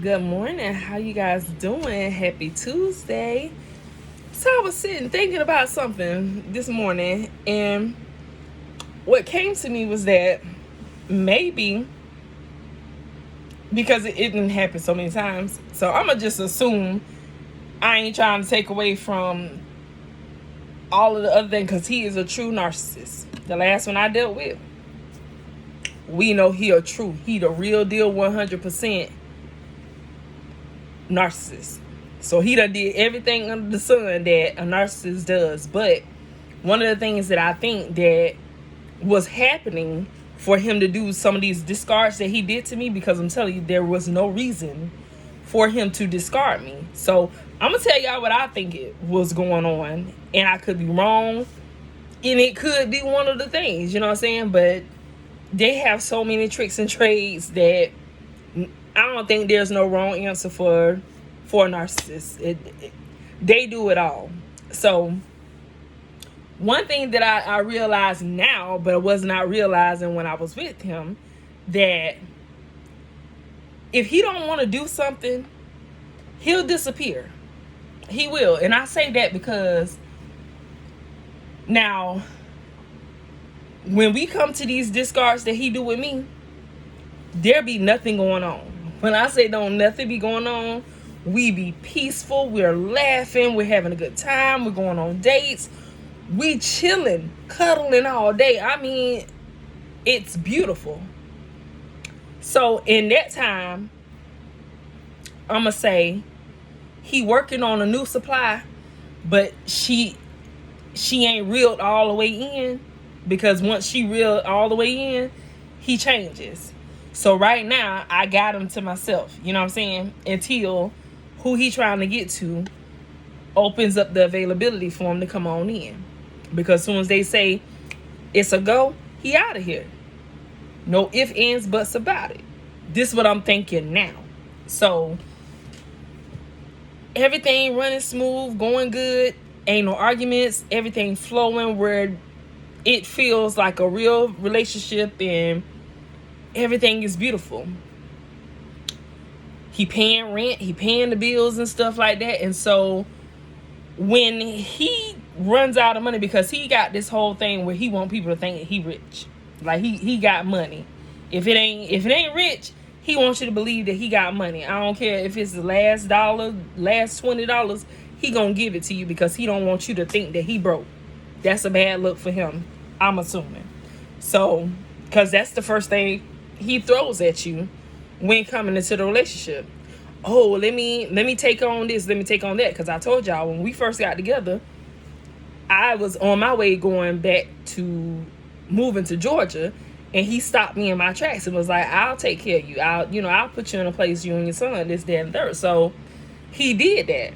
Good morning. How you guys doing? Happy Tuesday. So I was sitting thinking about something this morning, and what came to me was that maybe because it didn't happen so many times, so I'm gonna just assume I ain't trying to take away from all of the other things because he is a true narcissist. The last one I dealt with, we know he the real deal 100% narcissist. So he done did everything under the sun that a narcissist does. But one of the things that I think that was happening for him to do some of these discards that he did to me, because I'm telling you, there was no reason for him to discard me. So I'm gonna tell y'all what I think it was going on, and I could be wrong, and it could be one of the things, you know what I'm saying? But they have so many tricks and trades that I don't think there's no wrong answer for a narcissist. They do it all. So one thing that I realize now, but I was not realizing when I was with him, that if he don't want to do something, he'll disappear. He will. And I say that because now when we come to these discards that he do with me, there be nothing going on. When I say don't nothing be going on, we be peaceful, we're laughing, we're having a good time, we're going on dates, we chilling, cuddling all day. I mean, it's beautiful. So in that time, I'ma say he working on a new supply, but she ain't reeled all the way in, because once she reeled all the way in, he changes. So right now, I got him to myself, you know what I'm saying? Until who he trying to get to opens up the availability for him to come on in. Because as soon as they say it's a go, he out of here. No ifs, ands, buts about it. This is what I'm thinking now. So everything running smooth, going good, ain't no arguments, everything flowing where it feels like a real relationship and everything is beautiful. He paying rent, he paying the bills and stuff like that. And so when he runs out of money, because he got this whole thing where he want people to think he rich, like he got money. If it ain't rich, he wants you to believe that he got money. I don't care if it's the last dollar, last $20, he gonna give it to you because he don't want you to think that he broke. That's a bad look for him, I'm assuming. So, because that's the first thing he throws at you when coming into the relationship. Oh, let me take on this, let me take on that. Because I told y'all when we first got together, I was on my way going back to moving to Georgia, and he stopped me in my tracks and was like, I'll take care of you. I'll put you in a place, you and your son, this, that, and third. So he did that.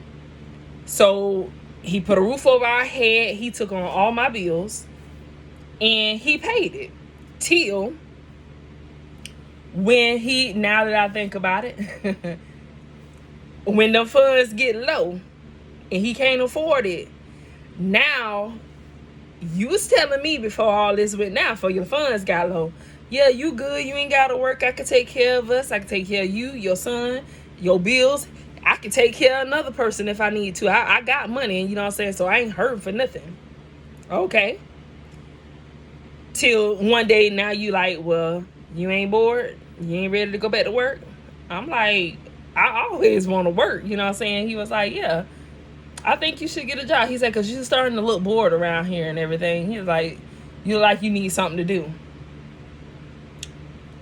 So he put a roof over our head. He took on all my bills, and he paid it till when now that I think about it, when the funds get low and he can't afford it. Now, you was telling me before all this went down, before your funds got low, yeah, you good, you ain't gotta work, I can take care of us, I can take care of you, your son, your bills, I can take care of another person if I need to. I got money, and you know what I'm saying, so I ain't hurting for nothing. Okay. Till one day now you like, well, you ain't bored, you ain't ready to go back to work. I'm like, I always want to work, you know what I'm saying? He was like, yeah, I think you should get a job. He said, because you're starting to look bored around here and everything. He was like, you need something to do.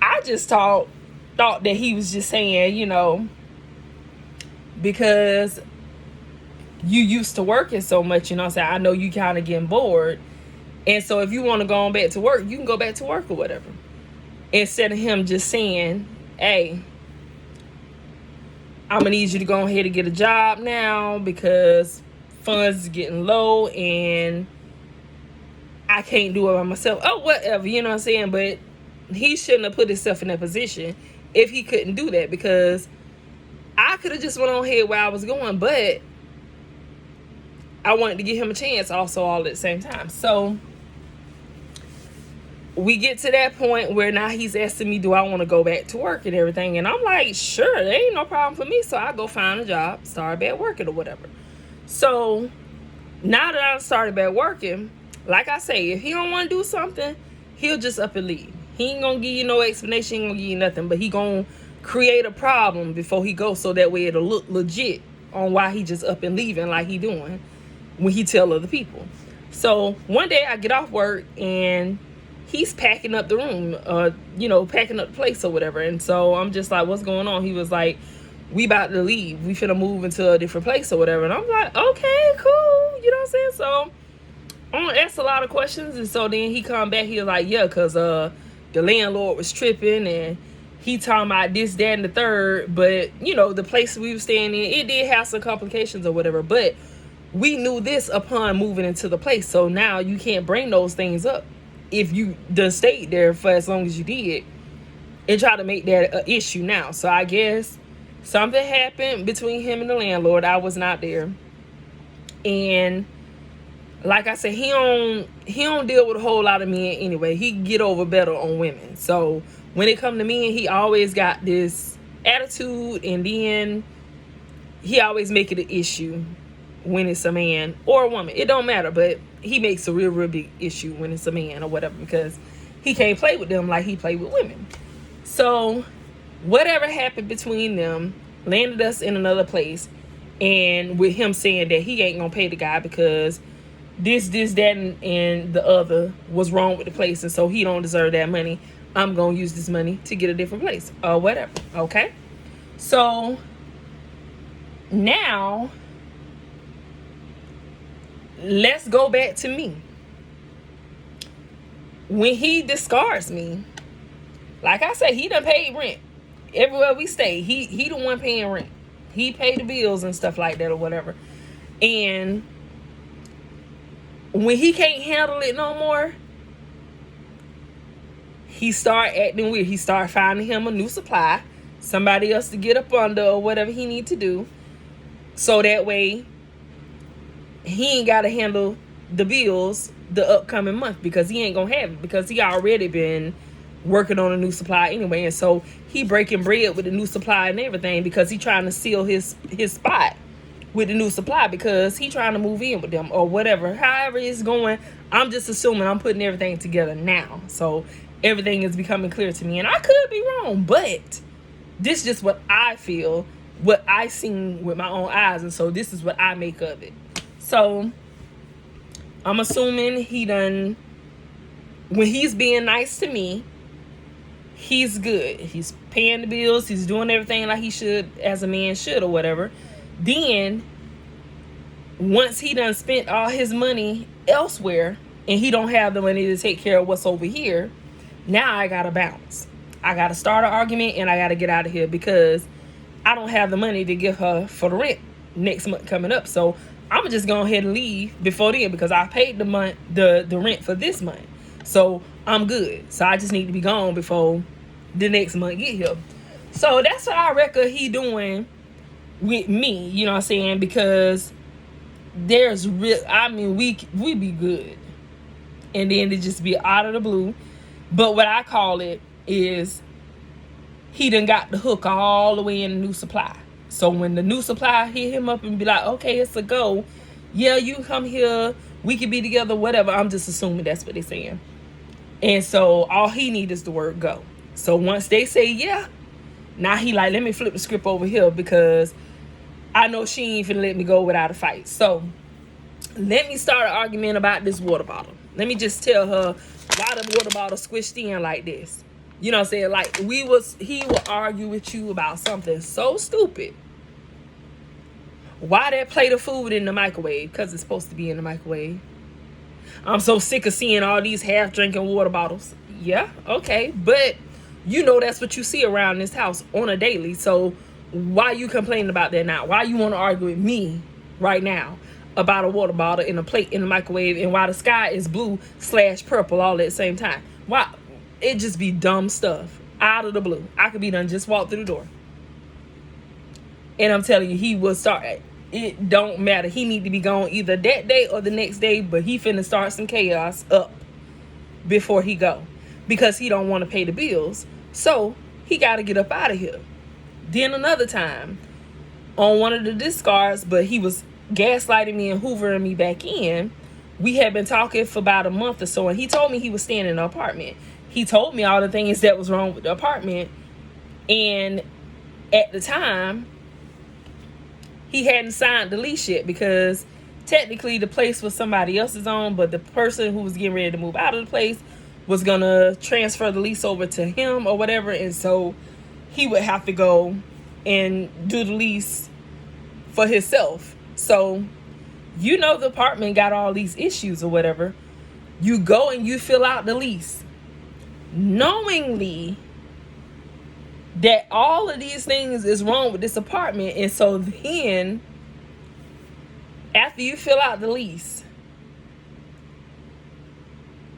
I just thought that he was just saying, because you used to working so much, you know what I'm saying? I know you kind of getting bored. And so if you want to go on back to work, you can go back to work or whatever. Instead of him just saying, hey, I'm going to need you to go ahead and get a job now because funds is getting low and I can't do it by myself. Oh, whatever, you know what I'm saying? But he shouldn't have put himself in that position if he couldn't do that, because I could have just went on ahead where I was going, but I wanted to give him a chance also all at the same time. So we get to that point where now he's asking me, do I want to go back to work and everything? And I'm like, sure, there ain't no problem for me. So I go find a job, start back working or whatever. So now that I started back working, like I say, if he don't want to do something, he'll just up and leave. He ain't gonna give you no explanation, he ain't gonna give you nothing, but he gonna create a problem before he goes, so that way it'll look legit on why he just up and leaving like he doing when he tell other people. So one day I get off work and he's packing up the room, packing up the place or whatever. And so I'm just like, what's going on? He was like, we about to leave. We finna move into a different place or whatever. And I'm like, okay, cool. You know what I'm saying? So I'm gonna ask a lot of questions. And so then he come back, he was like, yeah, because the landlord was tripping and he talking about this, that, and the third. But, the place we were staying in, it did have some complications or whatever. But we knew this upon moving into the place. So now you can't bring those things up if you done stayed there for as long as you did and try to make that an issue now. So I guess something happened between him and the landlord. I was not there. And like I said, he don't deal with a whole lot of men anyway. He get over better on women. So when it come to men, he always got this attitude, and then he always make it an issue when it's a man or a woman. It don't matter, but he makes a real big issue when it's a man or whatever, because he can't play with them like he play with women. So whatever happened between them landed us in another place, and with him saying that he ain't gonna pay the guy because this, that, and the other was wrong with the place, and so he don't deserve that money. I'm gonna use this money to get a different place or whatever. Okay, so now let's go back to me. When he discards me, like I said, he done paid rent everywhere we stay. He the one paying rent. He paid the bills and stuff like that or whatever. And when he can't handle it no more, he start acting weird. He start finding him a new supply, somebody else to get up under or whatever he need to do, so that way he ain't got to handle the bills the upcoming month, because he ain't gonna have it, because he already been working on a new supply anyway. And so he breaking bread with the new supply and everything, because he trying to seal his spot with the new supply, because he trying to move in with them or whatever. However it's going, I'm just assuming, I'm putting everything together now, so everything is becoming clear to me. And I could be wrong, but this is just what I feel, what I seen with my own eyes, and so this is what I make of it. So I'm assuming he done, when he's being nice to me, he's good. He's paying the bills. He's doing everything like he should, as a man should or whatever. Then once he done spent all his money elsewhere and he don't have the money to take care of what's over here, now I gotta bounce. I gotta start an argument and I gotta get out of here, because I don't have the money to give her for the rent next month coming up. So I'm just go ahead and leave before then, because I paid the rent for this month. So I'm good. So I just need to be gone before the next month get here. So that's what I reckon he doing with me, you know what I'm saying? Because there's we be good, and then it just be out of the blue. But what I call it is, he done got the hook all the way in the new supply. So when the new supply hit him up and be like, okay, it's a go, yeah, you come here, we can be together, whatever. I'm just assuming that's what they're saying. And so all he need is the word go. So once they say yeah, now he like, let me flip the script over here, because I know she ain't finna let me go without a fight. So let me start an argument about this water bottle. Let me just tell her why the water bottle squished in like this. You know what I'm saying? Like he will argue with you about something so stupid. Why that plate of food in the microwave? Because it's supposed to be in the microwave. I'm so sick of seeing all these half-drinking water bottles. Yeah, okay. But you know that's what you see around this house on a daily. So why you complaining about that now? Why you want to argue with me right now about a water bottle in a plate in the microwave, and why the sky is blue/purple all at the same time? Why? It just be dumb stuff out of the blue. I could be done just walk through the door. And I'm telling you, he will start. It don't matter. He need to be gone either that day or the next day, but he finna start some chaos up before he go. because he don't want to pay the bills. So he got to get up out of here. Then another time on one of the discards, but he was gaslighting me and hoovering me back in. We had been talking for about a month or so, and he told me he was staying in the apartment. He told me all the things that was wrong with the apartment, and at the time he hadn't signed the lease yet, because technically the place was somebody else's own, but the person who was getting ready to move out of the place was gonna transfer the lease over to him or whatever, and so he would have to go and do the lease for himself. So you know the apartment got all these issues or whatever. You go and you fill out the lease knowingly that all of these things is wrong with this apartment. And so then after you fill out the lease,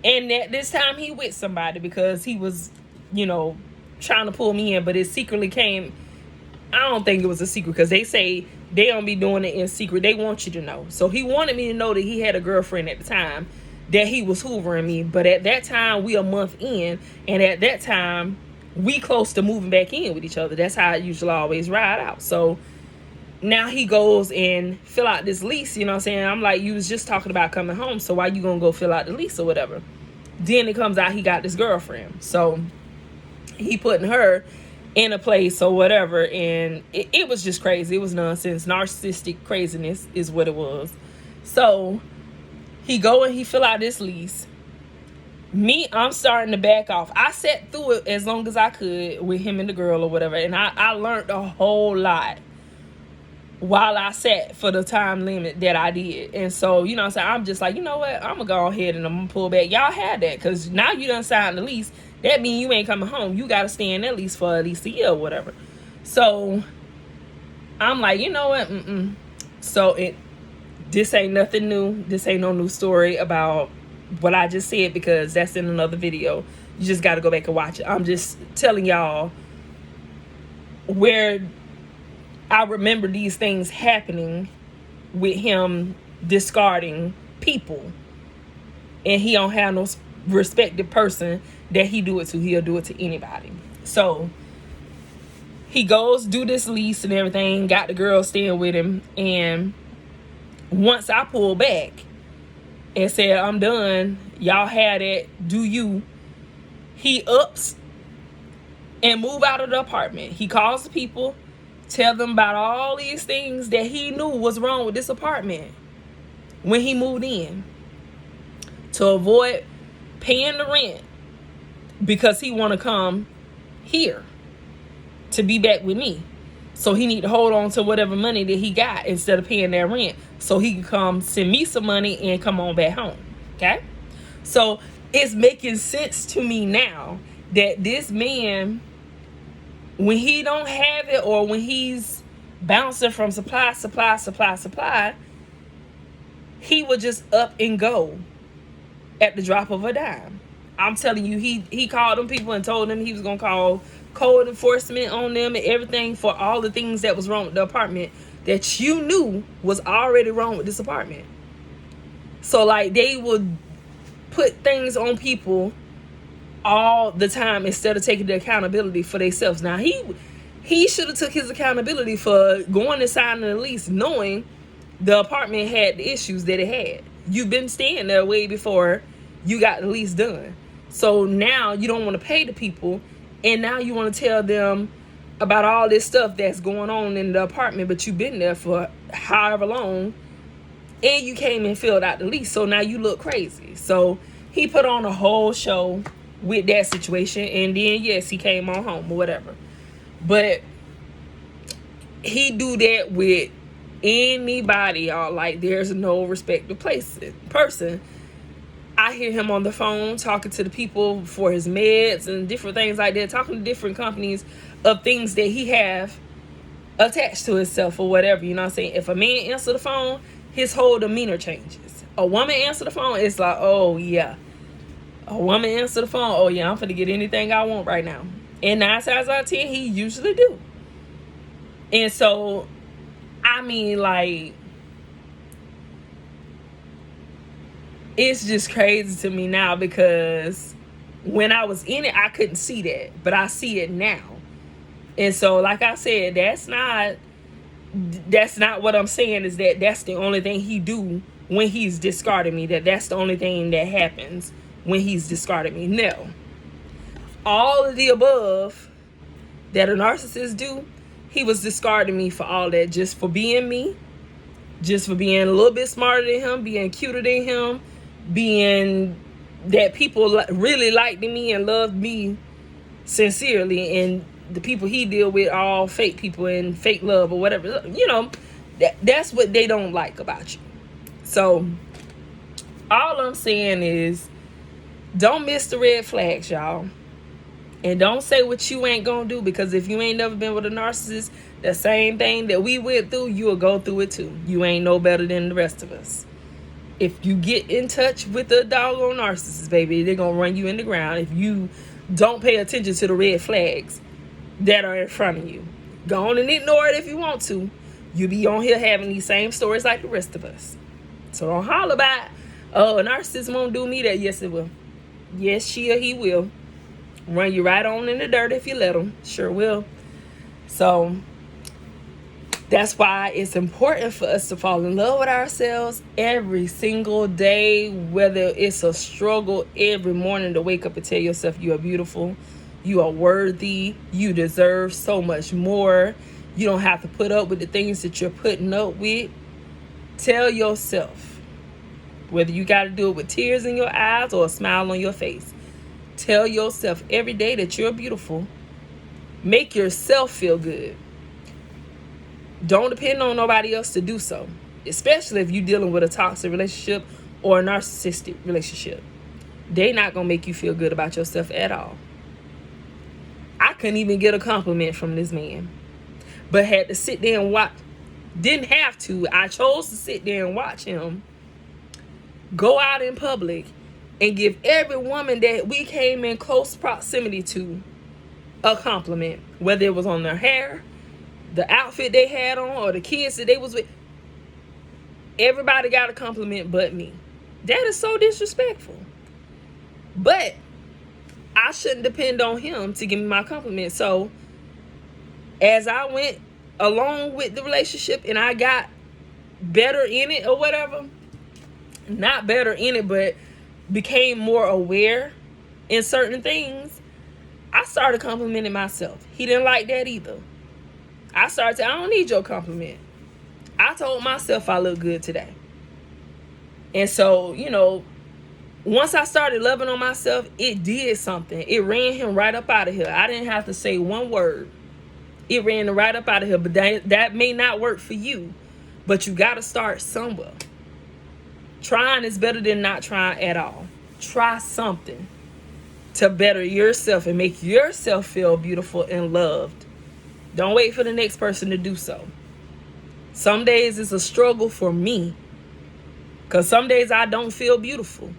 and at this time he with somebody, because he was, trying to pull me in, but it secretly came. I don't think it was a secret, because they say they don't be doing it in secret. They want you to know. So he wanted me to know that he had a girlfriend at the time, that he was hoovering me. But at that time, we a month in, and at that time, we close to moving back in with each other. That's how I usually always ride out. So now he goes and fill out this lease, you know what I'm saying? I'm like, you was just talking about coming home, so why you gonna go fill out the lease or whatever? Then it comes out he got this girlfriend. So he putting her in a place or whatever, and it was just crazy. It was nonsense. Narcissistic craziness is what it was. So he go and he fill out this lease. Me, I'm starting to back off. I sat through it as long as I could with him and the girl or whatever, and I learned a whole lot while I sat for the time limit that I did. And so, you know what I'm saying, I'm just like, you know what, I'm gonna go ahead and I'm gonna pull back. Y'all had that, because now you done signed the lease. That means you ain't coming home. You gotta stay in that lease for at least a year or whatever. So I'm like, you know what, So this ain't nothing new. This ain't no new story about what I just said, because that's in another video. You just got to go back and watch it. I'm just telling y'all where I remember these things happening with him discarding people, and he don't have no respected person that he do it to. He'll do it to anybody. So he goes do this lease and everything, got the girl staying with him, and once I pull back and said, I'm done, y'all had it, do you, he ups and move out of the apartment. He calls the people, tell them about all these things that he knew was wrong with this apartment when he moved in, to avoid paying the rent, because he want to come here to be back with me. So he need to hold on to whatever money that he got instead of paying that rent, so he can come send me some money and come on back home. Okay? So it's making sense to me now that this man, when he don't have it, or when he's bouncing from supply, he would just up and go at the drop of a dime. I'm telling you, he called them people and told them he was going to call code enforcement on them and everything for all the things that was wrong with the apartment that you knew was already wrong with this apartment. So like, they would put things on people all the time instead of taking the accountability for themselves. Now he should have took his accountability for going and signing the lease knowing the apartment had the issues that it had. You've been staying there way before you got the lease done. So now you don't want to pay the people, and now you want to tell them about all this stuff that's going on in the apartment, but you've been there for however long, and you came and filled out the lease. So now you look crazy. So he put on a whole show with that situation, and then yes, he came on home or whatever. But he do that with anybody, y'all. Like, there's no respected person. I hear him on the phone talking to the people for his meds and different things like that, talking to different companies of things that he have attached to himself or whatever. You know what I'm saying? If a man answer the phone, his whole demeanor changes. A woman answer the phone, it's like, oh yeah. A woman answer the phone, oh yeah, I'm finna get anything I want right now. And 9 times out of 10, he usually do. And so, I mean, like, it's just crazy to me now, because When I was in it, I couldn't see that, but I see it now. And so, like I said, that's not what I'm saying, is that that's the only thing he do when he's discarding me. That's the only thing that happens when he's discarding me. No. All of the above that a narcissist do, he was discarding me for all that, just for being me, just for being a little bit smarter than him, being cuter than him, being that people really liked me and loved me sincerely, and the people he deal with are all fake people and fake love or whatever. You know, that's what they don't like about you. So all I'm saying is, don't miss the red flags, y'all. And don't say what you ain't gonna do, because if you ain't never been with a narcissist, the same thing that we went through, you'll go through it too. You ain't no better than the rest of us. If you get in touch with a doggone narcissist, baby, they're gonna run you in the ground if you don't pay attention to the red flags that are in front of you. Go on and ignore it if you want to. You'll be on here having these same stories like the rest of us. So don't holler about, oh, a narcissist won't do me that. Yes, it will. Yes, she or he will. Run you right on in the dirt if you let them. Sure will. So that's why it's important for us to fall in love with ourselves every single day, whether it's a struggle every morning to wake up and tell yourself you are beautiful, you are worthy, you deserve so much more. You don't have to put up with the things that you're putting up with. Tell yourself, whether you got to do it with tears in your eyes or a smile on your face, tell yourself every day that you're beautiful. Make yourself feel good. Don't depend on nobody else to do so, especially if you're dealing with a toxic relationship or a narcissistic relationship. They're not going to make you feel good about yourself at all. I couldn't even get a compliment from this man, but had to sit there and watch. Didn't have to. I chose to sit there and watch him go out in public and give every woman that we came in close proximity to a compliment, whether it was on their hair, the outfit they had on, or the kids that they was with. Everybody got a compliment but me. That is so disrespectful. But I shouldn't depend on him to give me my compliment. So as I went along with the relationship and I got better in it or whatever, not better in it, but became more aware in certain things, I started complimenting myself. He didn't like that either. I started to, I don't need your compliment. I told myself I look good today. And so, you know, once I started loving on myself, it did something. It ran him right up out of here. I didn't have to say one word. It ran him right up out of here. But that may not work for you. But you got to start somewhere. Trying is better than not trying at all. Try something to better yourself and make yourself feel beautiful and loved. Don't wait for the next person to do so. Some days it's a struggle for me, because some days I don't feel beautiful.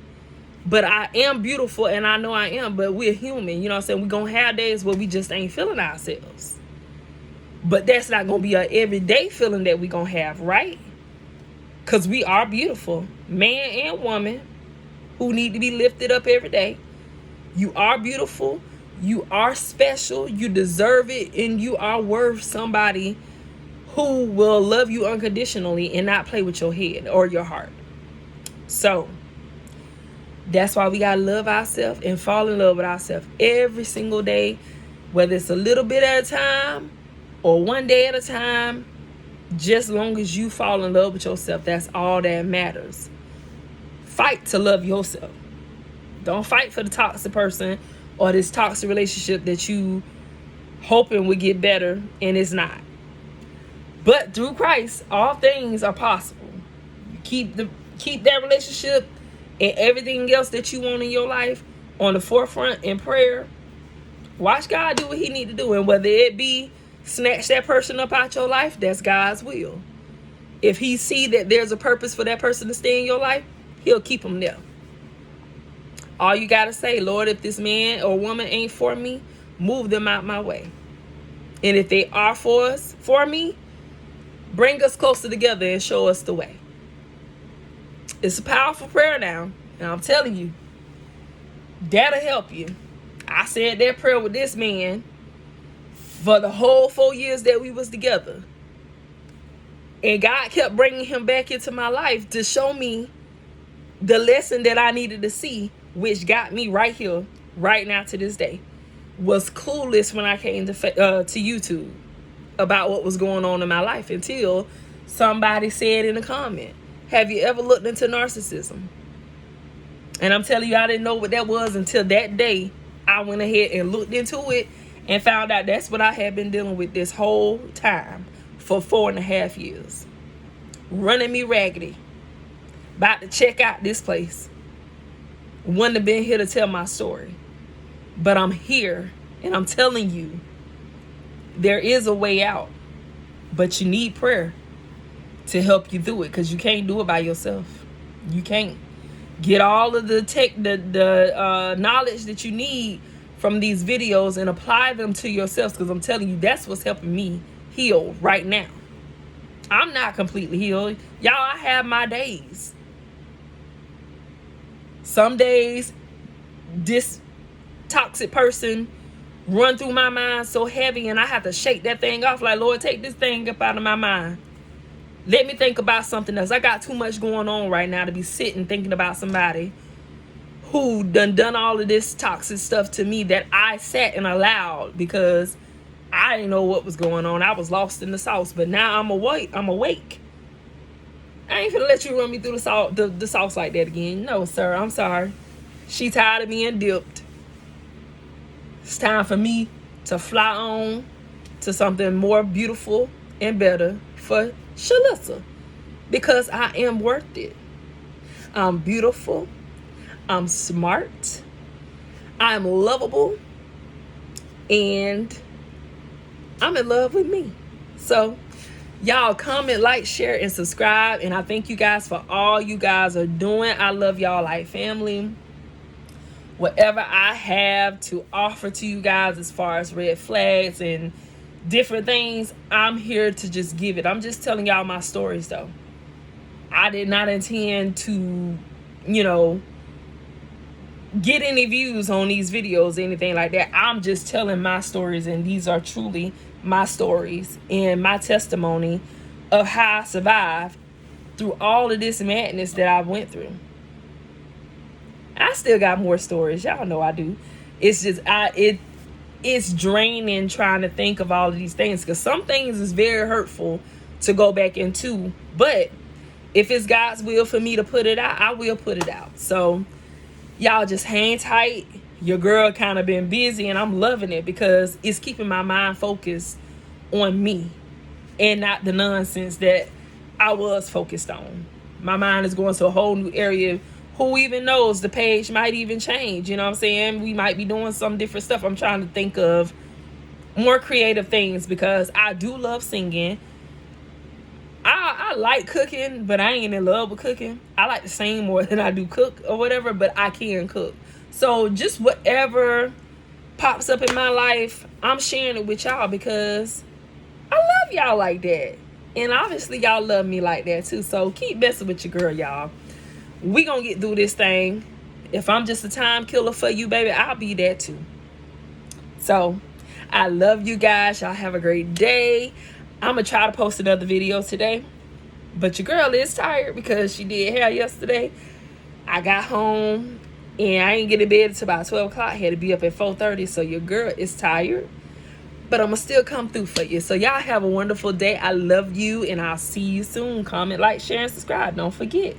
But I am beautiful, and I know I am, but we're human. You know what I'm saying? We're going to have days where we just ain't feeling ourselves. But that's not going to be an everyday feeling that we're going to have, right? Because we are beautiful, man and woman, who need to be lifted up every day. You are beautiful. You are special. You deserve it. And you are worth somebody who will love you unconditionally and not play with your head or your heart. So that's why we got to love ourselves and fall in love with ourselves every single day, whether it's a little bit at a time or one day at a time. Just long as you fall in love with yourself, that's all that matters. Fight to love yourself. Don't fight for the toxic person or this toxic relationship that you hoping would get better and it's not. But through Christ, all things are possible. Keep that relationship and everything else that you want in your life on the forefront in prayer. Watch God do what he need to do. And whether it be snatch that person up out your life, that's God's will. If he see that there's a purpose for that person to stay in your life, he'll keep them there. All you got to say, Lord, if this man or woman ain't for me, move them out my way. And if they are for me, bring us closer together and show us the way. It's a powerful prayer now. And I'm telling you, That'll help you. I said that prayer with this man for the whole 4 years that we was together. And God kept bringing him back into my life to show me the lesson that I needed to see, which got me right here, right now to this day. Was clueless when I came to YouTube about what was going on in my life until somebody said in a comment, have you ever looked into narcissism? And I'm telling you, I didn't know what that was until that day. I went ahead and looked into it and found out that's what I had been dealing with this whole time for 4.5 years. Running me raggedy. About to check out this place. Wouldn't have been here to tell my story. But I'm here and I'm telling you, there is a way out. But you need prayer to help you through it, because you can't do it by yourself. You can't. Get all of the knowledge that you need from these videos and apply them to yourselves, because I'm telling you, that's what's helping me heal right now. I'm not completely healed. Y'all, I have my days. Some days, this toxic person run through my mind so heavy, and I have to shake that thing off like, Lord, take this thing up out of my mind. Let me think about something else. I got too much going on right now to be sitting thinking about somebody who done all of this toxic stuff to me that I sat and allowed because I didn't know what was going on. I was lost in the sauce. But now I'm awake. I ain't finna let you run me through the sauce like that again. No, sir. I'm sorry. She tired of being dipped. It's time for me to fly on to something more beautiful and better for Shalissa, because I am worth it. I'm beautiful. I'm smart. I'm lovable. And I'm in love with me. So y'all comment, like, share, and subscribe. And I thank you guys for all you guys are doing. I love y'all like family. Whatever I have to offer to you guys as far as red flags and different things, I'm here to just give it. I'm just telling y'all my stories, though. I did not intend to, get any views on these videos or anything like that. I'm just telling my stories, and these are truly my stories and my testimony of how I survived through all of this madness that I went through. I still got more stories. Y'all know I do. It's just it's draining trying to think of all of these things, because some things is very hurtful to go back into. But if it's God's will for me to put it out, I will put it out. So y'all just hang tight. Your girl kind of been busy, and I'm loving it because it's keeping my mind focused on me and not the nonsense that I was focused on. My mind is going to a whole new area. Who even knows? The page might even change. You know what I'm saying? We might be doing some different stuff. I'm trying to think of more creative things because I do love singing. I like cooking, but I ain't in love with cooking. I like to sing more than I do cook or whatever, but I can cook. So just whatever pops up in my life, I'm sharing it with y'all because I love y'all like that. And obviously y'all love me like that too. So keep messing with your girl, y'all. We gonna get through this thing. If I'm just a time killer for you, baby, I'll be there too. So I love you guys. Y'all have a great day. I'm gonna try to post another video today, but your girl is tired because she did hair yesterday. I got home and I ain't get in bed until about 12 o'clock. I had to be up at 4:30, so your girl is tired, but I'm gonna still come through for you. So y'all have a wonderful day. I love you, and I'll see you soon. Comment, like, share, and subscribe. Don't forget.